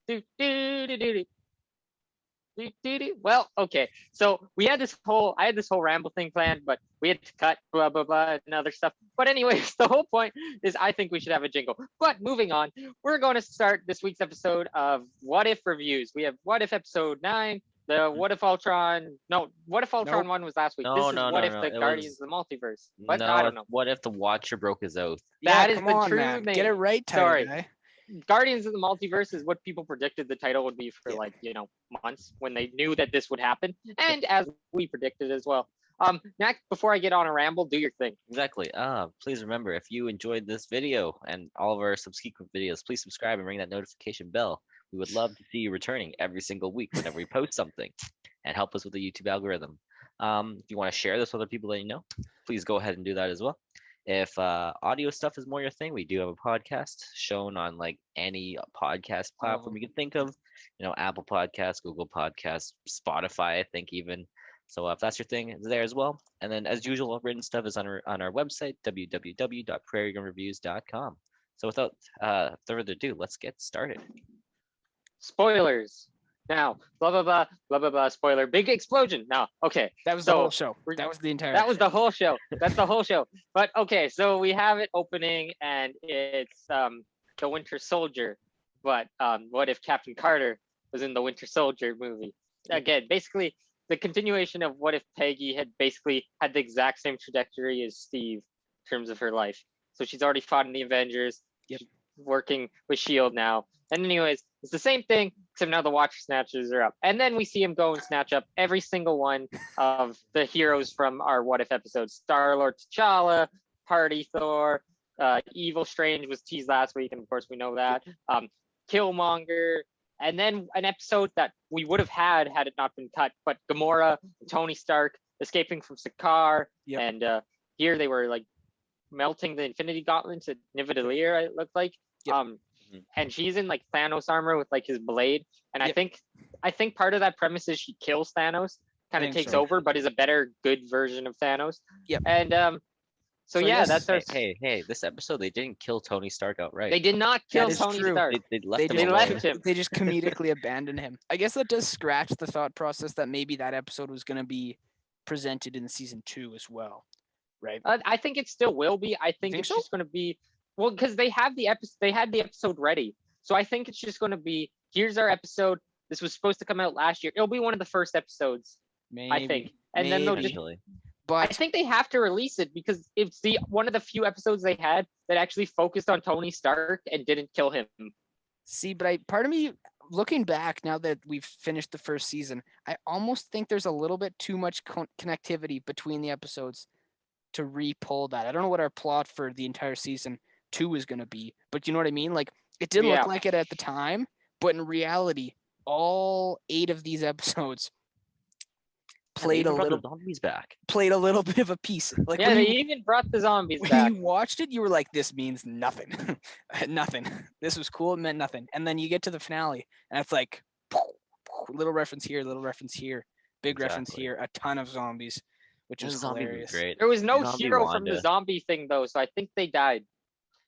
Do, do, do, do, do. Well, okay. So I had this whole ramble thing planned, but we had to cut blah blah blah and other stuff. But anyways, the whole point is I think we should have a jingle. But moving on, we're going to start this week's episode of What If reviews. We have What If episode 9. The What If Ultron? No, What If Ultron Nope. 1 was last week. No, This is no, What no, If no. the It Guardians was of the Multiverse. But I no. don't know. What if the Watcher broke his oath? Yeah, That is come the on, true man. name. Get it right, title Sorry. guy. Guardians of the Multiverse is what people predicted the title would be for months when they knew that this would happen, and as we predicted as well. Next, before I get on a ramble, do your thing. Exactly. Please remember, if you enjoyed this video and all of our subsequent videos, please subscribe and ring that notification bell. We would love to see you returning every single week whenever we post something, and help us with the YouTube algorithm. If you want to share this with other people that you know, please go ahead and do that as well. If audio stuff is more your thing, we do have a podcast shown on like any podcast platform you can think of. Apple Podcasts, Google Podcasts, Spotify, I think even. So if that's your thing, it's there as well. And then as usual, written stuff is on our website, www.prairiegrownreviews.com. So without further ado, let's get started. Spoilers. Now, blah blah blah blah blah blah. Spoiler. Big explosion. Now, okay. That was the whole show. That was the entire. That was the whole show. That's the whole show. But okay, so we have it opening, and it's the Winter Soldier. But what if Captain Carter was in the Winter Soldier movie? Again, basically the continuation of what if Peggy had basically had the exact same trajectory as Steve in terms of her life. So she's already fought in the Avengers. Yep. She's working with Shield now. And anyways, it's the same thing, except now the Watcher Snatchers are up. And then we see him go and snatch up every single one of the heroes from our What If episodes. Star-Lord T'Challa, Party Thor, Evil Strange was teased last week, and of course we know that. Killmonger, and then an episode that we would have had it not been cut, but Gamora and Tony Stark escaping from Sakaar. Yep. And here they were like melting the Infinity Gauntlets at Nidavellir, it looked like. Yep. And she's in like Thanos armor with like his blade. And Yep. I think part of that premise is she kills Thanos, kind of takes over, but is a better, good version of Thanos. Yep. And so yeah, yes, that's our. Hey! This episode they didn't kill Tony Stark outright. They did not kill That is Tony true. Stark. They left him They alone. left him. They just comedically abandoned him. I guess that does scratch the thought process that maybe that episode was going to be presented in season 2 as well, right? I think it still will be. I think it's so? just going to be because they have the episode. They had the episode ready, so I think it's just going to be here's our episode. This was supposed to come out last year. It'll be one of the first episodes, Maybe, I think, and then they'll just. Eventually. I But think they have to release it because it's the one of the few episodes they had that actually focused on Tony Stark and didn't kill him. see, but part of me looking back now that we've finished the first season, I almost think there's a little bit too much connectivity between the episodes to re-pull that. I don't know what our plot for the entire season 2 is going to be, but you know what I mean? Like it didn't Yeah. look like it at the time, but in reality, all 8 of these episodes played They a even brought little the zombies back. bit of a piece. Like Yeah, when they you, even brought the zombies when back. you watched it, you were like, this means nothing. Nothing. This was cool, it meant nothing. And then you get to the finale and it's like little reference here, big reference Exactly. here, a ton of zombies, which Those was zombies were hilarious. great. There was no Zombie hero from the Wanda. zombie thing though, so I think they died.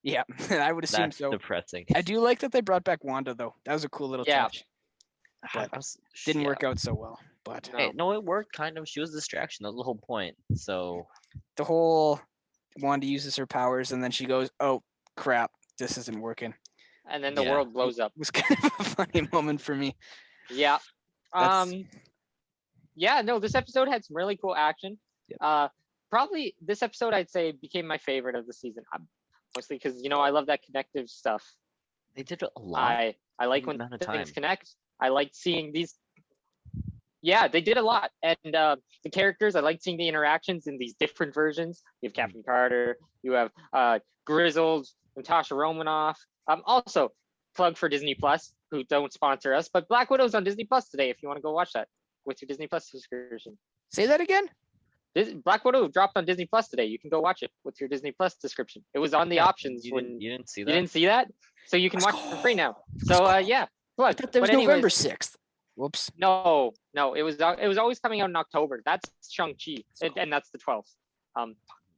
Yeah, I would assume That's so. depressing. I do like that they brought back Wanda though. That was a cool little Yeah. touch. But didn't yeah. work out so well. But No. Hey, no, it worked kind of. She was a distraction. That was the whole point. So the whole Wanda uses her powers and then she goes, "Oh crap, this isn't working." And then the Yeah. world blows up. It was kind of a funny moment for me. Yeah. That's- Yeah, no, this episode had some really cool action. Yep. Probably this episode I'd say became my favorite of the season. Mostly because I love that connective stuff. they did a lot. I like in when a amount of things time. connect. I like seeing these. Yeah, they did a lot, and the characters. I like seeing the interactions in these different versions. You have Captain Carter. You have Grizzled, Natasha Romanoff. Also, plug for Disney Plus, who don't sponsor us, but Black Widow's on Disney Plus today. If you want to go watch that with your Disney Plus subscription. Say that again? Black Widow dropped on Disney Plus today. You can go watch it with your Disney Plus subscription. It was on the options when You didn't see you that. didn't see that, so you can Let's watch it for go. free now. So yeah, I plug. thought that was But anyways, November 6th. Whoops. No, it was always coming out in October. That's Shang-Chi, and that's the 12th.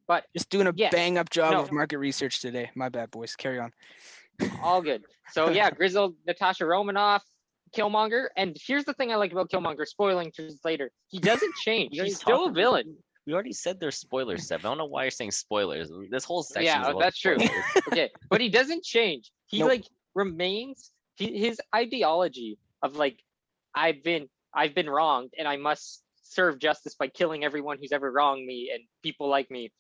But Just doing a Yeah, bang up job no. of market research today. My bad, boys. Carry on. All good. So yeah, grizzled Natasha Romanoff, Killmonger. And here's the thing I like about Killmonger, spoiling just later. He doesn't change. We already He's still a talked- villain. We already said there's spoilers, Seth. I don't know why you're saying spoilers. This whole section is Yeah, about that's true. spoilers. Okay, but he doesn't change. He Nope. like remains his ideology of like I've been wronged and I must serve justice by killing everyone who's ever wronged me and people like me.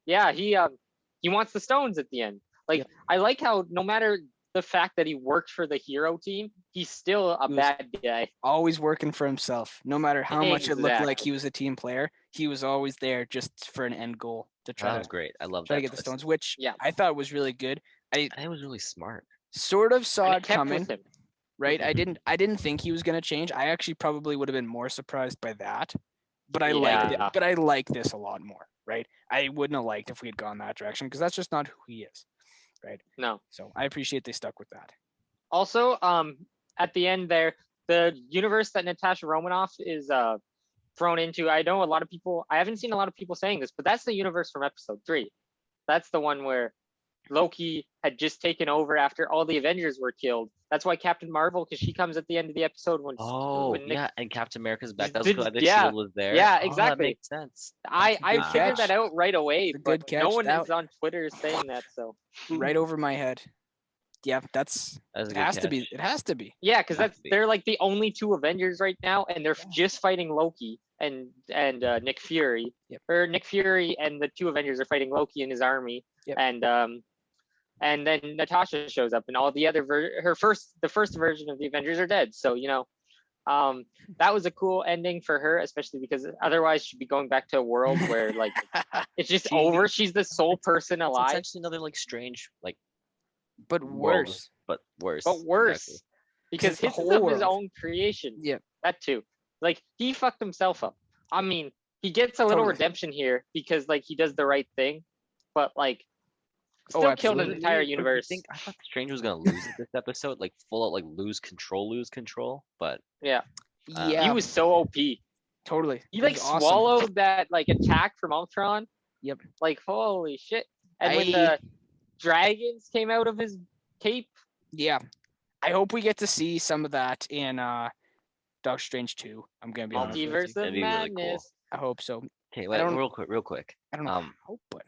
Yeah, he wants the stones at the end. Like Yep. I like how no matter the fact that he worked for the hero team, he's still a He was- bad guy. Always working for himself. No matter how much it looked like Exactly. he was a team player, he was always there just for an end goal to That try was great. I love to that. get the twist. stones, which Yeah. I thought was really good. I think it was really smart. Sort of saw And it it kept coming, with him. right? I didn't think he was gonna change. I actually probably would have been more surprised by that. But I liked it. Yeah. But I like this a lot more, right? I wouldn't have liked if we had gone that direction because that's just not who he is, right? No. So I appreciate they stuck with that. Also, at the end there, the universe that Natasha Romanoff is thrown into, I know a lot of people, I haven't seen a lot of people saying this, but that's the universe from episode 3. That's the one where Loki had just taken over after all the Avengers were killed. That's why Captain Marvel, because she comes at the end of the episode when Oh, when Nick, yeah, and Captain America's back. That was Did- cool. I think yeah, Shield was there. yeah, Oh, that exactly. makes sense. I That's a good figured catch. that out right away, It's a good but catch. no one That- is on Twitter saying that. So Right over my head. Yeah, that's That was a it good has to be. catch. It has to be. yeah, because Has that's to be. they're like the only 2 Avengers right now, and they're just fighting Loki and Nick Fury. Yep. Or Nick Fury and the 2 Avengers are fighting Loki and his army. Yep. And then Natasha shows up, and all the other the first version of the Avengers are dead. So that was a cool ending for her, especially because otherwise she'd be going back to a world where like it's just She- over. She's the sole person It's alive, essentially another like strange, like But world, worse. but worse. but worse Exactly. because the his whole is of his world. own creation. Yep. That too. Like he fucked himself up. I mean, he gets a little Totally. redemption here because like he does the right thing, but like Oh, still killed an absolutely. entire But you universe. think I thought Strange was gonna lose it this episode, like full out like lose control. But Yeah, Yeah, he was so OP. totally. He It like was awesome. swallowed that like attack from Ultron. Yep. Like holy shit! And when I- the dragons came out of his cape, Yeah, I hope we get to see some of that in Doctor Strange 2. I'm gonna be honest. With you. multiverse of That'd be really cool. madness. I hope so. okay, I don't- real quick. I don't know Um, how, but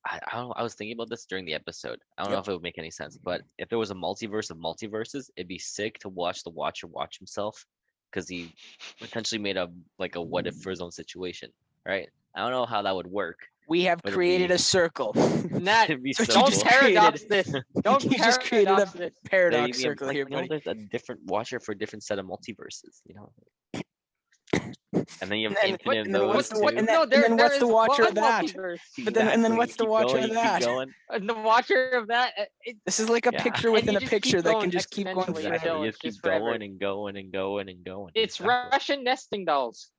I don't know. I was thinking about this during the episode. I don't know Yep. if it would make any sense, but if there was a multiverse of multiverses, it'd be sick to watch the Watcher watch himself because he potentially made a what if for his own situation, right? I don't know how that would work. we have Would it created be- a circle. Nat, It'd be So so don't you just cool. paradox created- this. Don't you just created paradox a this. Maybe paradox be circle here, buddy. There's a different Watcher for a different set of multiverses, And then you have And then- infinite of and then those what's the- too. and then- no, there what's the is Watcher one of that? multiverse. But then what's the Keep Watcher going, of you keep that? going. And the watcher of that, This is like a Yeah. picture And within you a just keep picture that can going just keep going exponentially forever. until You it's just keep just forever. going and going and going and going. It's Exactly. Russian nesting dolls.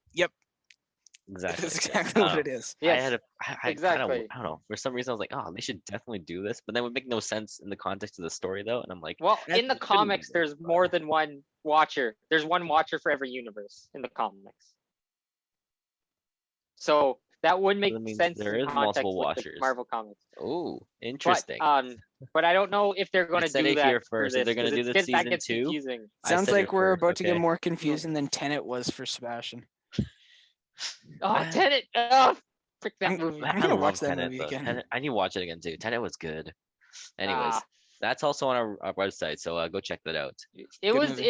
Exactly. That's exactly what it is. I Yes, had I exactly. I don't know. For some reason, I was like, oh, they should definitely do this, but that would make no sense in the context of the story, though. And I'm like, Well, That- in the it shouldn't comics, be, there's but- more than one watcher. There's one watcher for every universe in the comics. So that would make that means sense there in is context multiple with the watchers. Marvel comics. oh, But interesting. but I don't know if they're going to said do it that here for first. If this, they're gonna 'cause do it's this that season gets 2, confusing. I Sounds said it like we're first, about to get okay? more confusing than Tenet was for Sebastian. Oh, I- Tenet! Oh, frick that I'm- movie. I'm I gonna love watch that Tenet, movie though. again. Tenet, I need to watch it again too. Tenet was good. Anyways, Ah. that's also on our website, so go check that out. It Good was movie.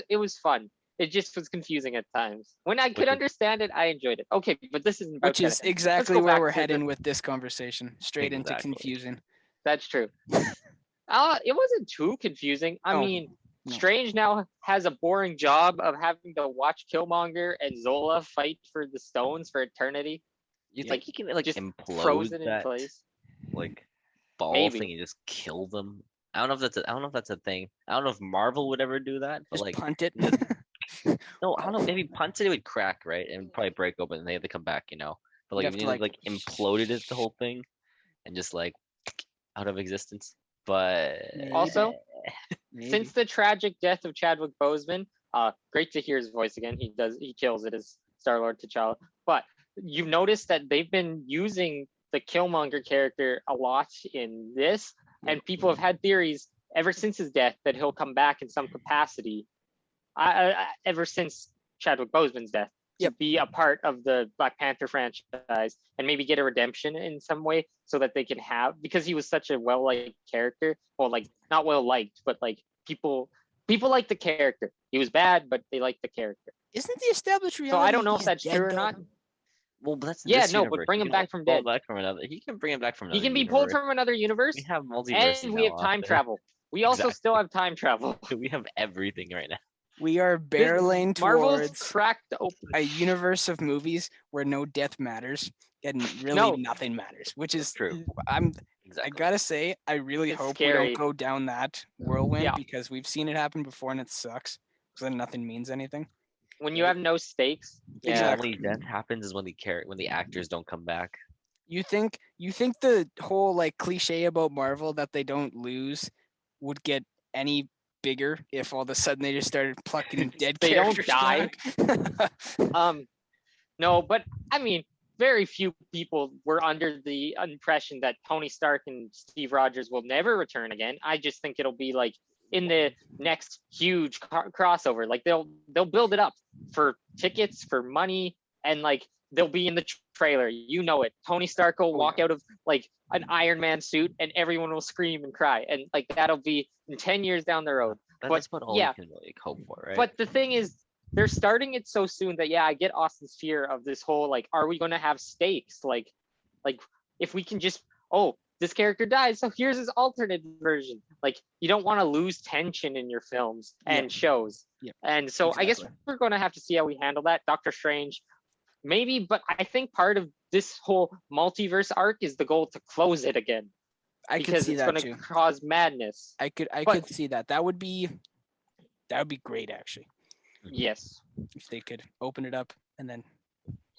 it was fun. It just was confusing at times. When I could Which is- understand it, I enjoyed it. Okay, but this isn't about Which is Tenet. exactly go where back we're to the- heading with this conversation. Straight into Exactly. confusing. That's true. It wasn't too confusing. I No, mean, no. Strange now has a boring job of having to watch Killmonger and Zola fight for the stones for eternity, You Yeah. think he can like just implode frozen in that place. like ball Maybe. thing and just kill them? I don't know if that's a thing. I don't know if Marvel would ever do that, but Just like punt it. no, I don't know. Maybe punch it, it would crack, right, and probably break open, and they have to come back, But like have if to, you like imploded it, the whole thing, and just like out of existence. But Also, Maybe. Since the tragic death of Chadwick Boseman, great to hear his voice again. He kills it as Star-Lord T'Challa. But you've noticed that they've been using the Killmonger character a lot in this. and people have had theories ever since his death that he'll come back in some capacity. Ever since Chadwick Boseman's death, to be a part of the Black Panther franchise and maybe get a redemption in some way, so that they can have, because he was such a well-liked character. Well, like not well-liked, but like people like the character. He was bad, but they liked the character. Isn't the established reality? So I don't know if he's that's dead, true or though? not. Well, but that's Yeah, this no, universe. but bring You him can back from dead. Back from another. He can bring him back from another. He can be universe. pulled from another universe. We have multiverses and we have time travel. We also still have time travel. We have everything right now. We are barreling Marvel's towards cracked open a universe of movies where no death matters and really nothing matters, which is true. I Exactly. gotta say, I really It's hope scary. we don't go down that whirlwind because we've seen it happen before and it sucks because then nothing means anything. when you have no stakes. The Exactly. only death happens is when the actors don't come back. You think the whole like cliche about Marvel that they don't lose would get any bigger if all of a sudden they just started plucking dead They don't characters die. back? No, but I mean, very few people were under the impression that Tony Stark and Steve Rogers will never return again. I just think it'll be like in the next huge crossover. Like they'll build it up for tickets, for money, and like they'll be in the trailer. You know it. Tony Stark will walk out of like an Iron Man suit, and everyone will scream and cry, and like that'll be in 10 years down the road. That's what all you can really hope for, right? But the thing is, they're starting it so soon that I get Austin's fear of this whole like, are we going to have stakes? Like if we can just, this character dies, so here's his alternate version. Like you don't want to lose tension in your films and shows. And so I guess we're going to have to see how we handle that. Doctor Strange, maybe, but I think part of this whole multiverse arc is the goal to close it again. I could see that too. It's going to cause madness. I could see that. That would be great, actually. Yes. If they could open it up and then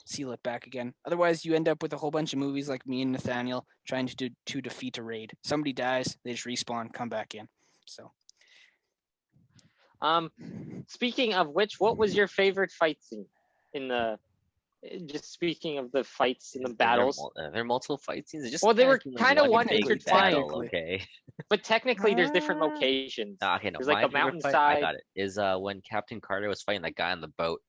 seal it back again. Otherwise, you end up with a whole bunch of movies like me and Nathaniel trying to defeat a raid. Somebody dies, they just respawn, come back in. So. Speaking of which, what was your favorite fight scene in the? Just speaking of the fights in the battles, there are multiple fight scenes. They were kind of one intertwined. Okay, but technically, there's different locations. Okay, no, there's like a mountainside. I got it. Is when Captain Carter was fighting that guy on the boat.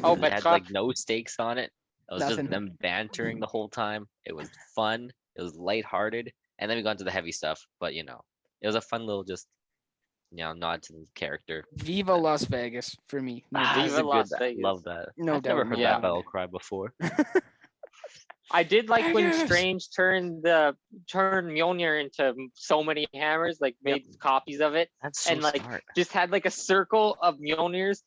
But it had like no stakes on it. It was just them bantering the whole time. It was fun. It was lighthearted, and then we got into the heavy stuff. But it was a fun little nod to the character. Viva Las Vegas for me. Viva Las Vegas. Love that. No I've doubt. never heard that battle cry before. I did like when Strange turned Mjolnir into so many hammers, like made copies of it. That's so and like smart. just had like a circle of Mjolnirs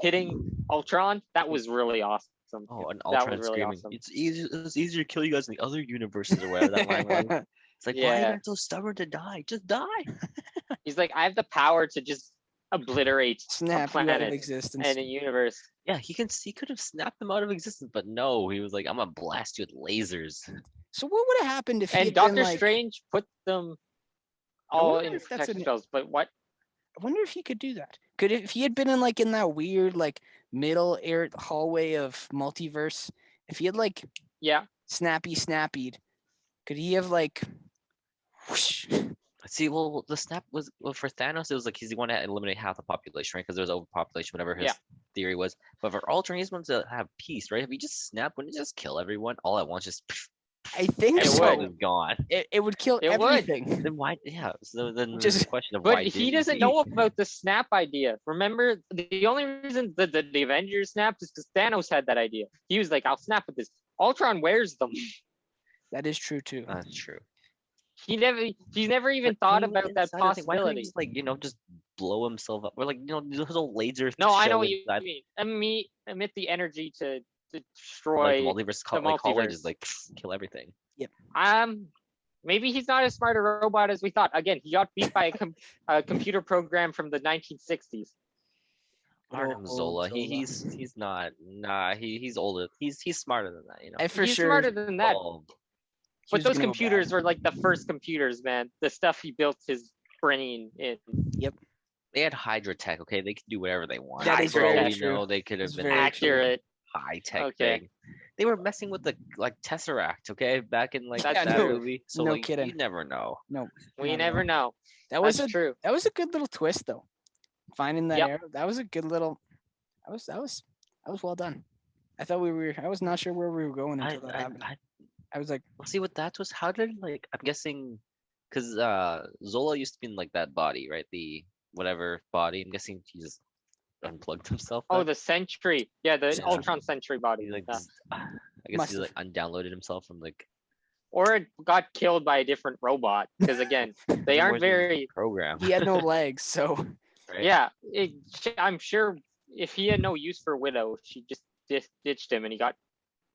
hitting Ultron. That was really awesome. Oh, and Ultron really screaming, awesome. It's easier to kill you guys in the other universes or whatever that line was. It's like, why are you so stubborn to die? Just die. He's like, I have the power to just obliterate a planet out of existence and a universe. Yeah, he could have snapped them out of existence, but no, he was like, I'm gonna blast you with lasers. So what would have happened if Doctor Strange put them all in protection spells? But what? I wonder if he could do that. If he had been in that weird middle air hallway of multiverse, if he had snappy'd, could he have whoosh? See, well, the snap was for Thanos. It was like he's going to eliminate half the population, right? Because there was overpopulation, whatever his theory was. But for Ultron, he's wants to have peace, right? If he just snap, wouldn't he just kill everyone all at once? Just I think so. Is gone. It would kill everything. Would. Then why? Yeah. So then just the question of but why. But he doesn't know about the snap idea. Remember, the only reason the Avengers snapped is because Thanos had that idea. He was like, "I'll snap with this." Ultron wears them. That is true too. That's true. He's never even thought about that possibility. Why can't just blow himself up, or his whole laser. No, I know what you mean. Emit the energy to destroy the multiverse. Just kill everything. Yep. Maybe he's not as smart a robot as we thought. Again, he got beat by a computer program from the 1960s. Zola. He's not. Nah, he's older. He's smarter than that. He's smarter than that. But those computers were like the first computers, man. The stuff he built his brain in. Yep. They had Hydra tech, okay? They could do whatever they want. That is very true. They could have been accurate. High tech thing. they were messing with the like Tesseract, okay, back in like That's that true. movie. So No like, kidding. you never know. No, We not at never all. know. That was That's true. That was a good little twist, though. Finding that Yep. arrow. That was a good little. That was well done. I thought we were. I was not sure where we were going until that happened. I was like, Well, see what that was. How did like I'm guessing, because Zola used to be in like that body, right? The whatever body. I'm guessing he just unplugged himself. Oh, then. the Sentry. Yeah, the Yeah. Ultron Sentry body. He like Yeah. I guess Must he have. like undownloaded himself from like. Or it got killed by a different robot. Because again, they aren't where's his very. program. he had no legs, so Right? Yeah, I'm sure if he had no use for Widow, she just ditched him and he got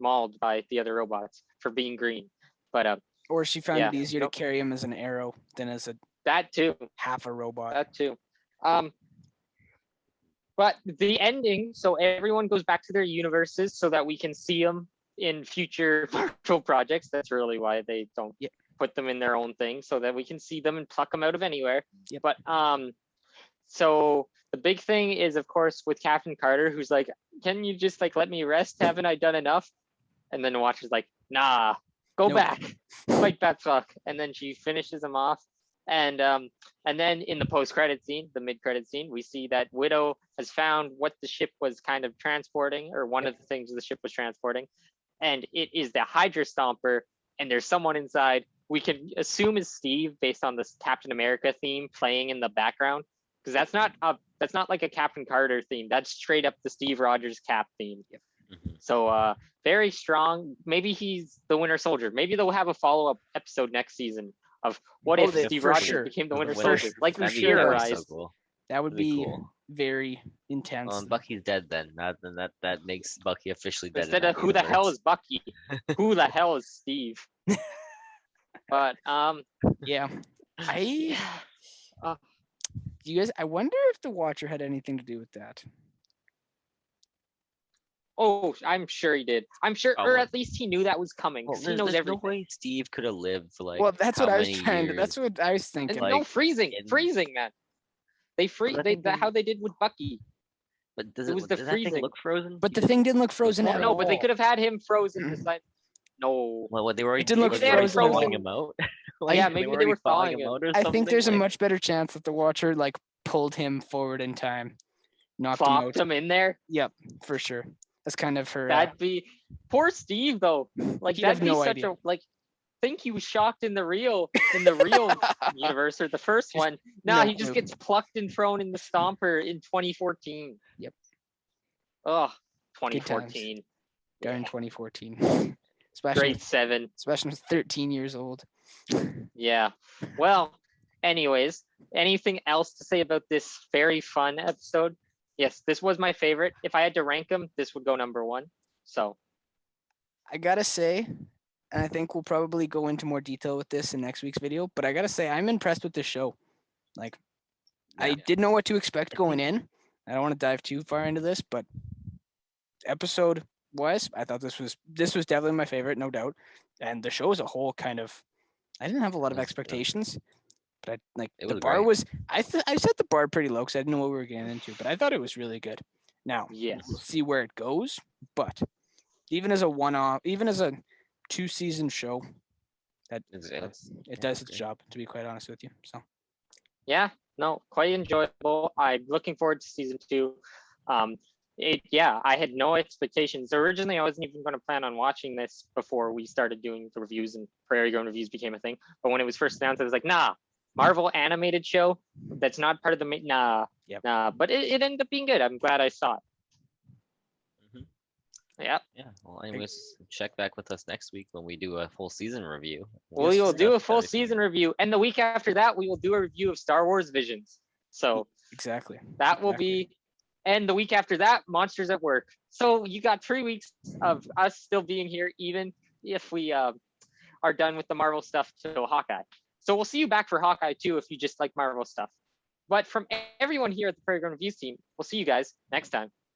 mauled by the other robots for being green. But or she found Yeah, it easier nope. to carry him as an arrow than as a that too. half a robot. That too. But the ending, so everyone goes back to their universes so that we can see them in future Marvel projects. That's really why they don't Yep. put them in their own thing, so that we can see them and pluck them out of anywhere. Yep. But so the big thing is, of course, with Captain Carter, who's like, "Can you just like let me rest? Haven't I done enough?" And then the Watcher's like, "Nah, go Nope. back, fight Batroc." And then she finishes him off. And then in the post-credit scene, the mid-credit scene, we see that Widow has found what the ship was kind of transporting, or one of the things the ship was transporting, and it is the Hydra Stomper. And there's someone inside. We can assume is Steve based on this Captain America theme playing in the background, because that's not like a Captain Carter theme. That's straight up the Steve Rogers Cap theme. Mhm. So very strong. Maybe he's the Winter Soldier. Maybe they'll have a follow-up episode next season of what if Steve for Rogers sure. became the For Winter sure. Soldier, like For the sure. Theater That'd be Rise. so cool. That would That'd be be cool. very intense. Well, Bucky's dead then. That makes Bucky officially dead. Instead in of that who the hell universe. is Bucky? Who the hell is Steve? But Yeah. I yeah. do you guys I wonder if the Watcher had anything to do with that. Oh, I'm sure he did. I'm sure, or Probably. at least he knew that was coming, Well, because he there's knows no everything. way Steve could have lived for like. Well, that's how what I was many trying to. years? That's what I was And thinking. no Like, freezing, man. They But I think how they did with Bucky. But does It was the does that thing freezing. look frozen? But the thing didn't look frozen Well, at no, all. but they could have had him frozen beside. No. Well, they were already. didn't look were they already frozen at thawing all. him out. Yeah, maybe they already were thawing him. out or I something. think there's a like, much better chance that the Watcher like pulled him forward in time, knocked him out. Plopped him in there. Yep, for sure. That's kind of her. That'd be poor Steve though. Like He'd that'd have be no such idea. a like. Think he was shocked in the real universe or the first Just one. No, no he just clue. gets plucked and thrown in the Stomper in 2014. Yep. Oh, Good times. 2014. Guy in 2014. Especially Grade 7. Especially 13 years old. Yeah. Well, anyways, anything else to say about this very fun episode? Yes, this was my favorite. If I had to rank them, this would go number 1. So, I gotta say, and I think we'll probably go into more detail with this in next week's video, but I gotta say, I'm impressed with this show. Like, I Yeah. didn't know what to expect going in. I don't want to dive too far into this, but episode wise, I thought this was definitely my favorite, no doubt. And the show as a whole kind of, I didn't have a lot of Yeah. expectations, but I like It the was bar great. was, I set the bar pretty low because I didn't know what we were getting into, but I thought it was really good. Now, yes. we'll see where it goes, but even as a one-off, even as a 2-season show, it does its job, to be quite honest with you. So Yeah, no, quite enjoyable. I'm looking forward to season 2. I had no expectations. Originally, I wasn't even going to plan on watching this before we started doing the reviews and Prairie Grown Reviews became a thing. But when it was first announced, I was like, nah, Marvel animated show that's not part of the nah. But it ended up being good. I'm glad I saw it. Mhm. Yeah. Yeah. Well, anyways, check back with us next week when we do a full season review. We will do a full everything. season review, and the week after that, we will do a review of Star Wars Visions. So exactly. that will be, and the week after that, Monsters at Work. So you got 3 weeks of us still being here, even if we are done with the Marvel stuff till Hawkeye. So we'll see you back for Hawkeye too if you just like Marvel stuff. But from everyone here at the Prairie Grown Reviews team, we'll see you guys next time.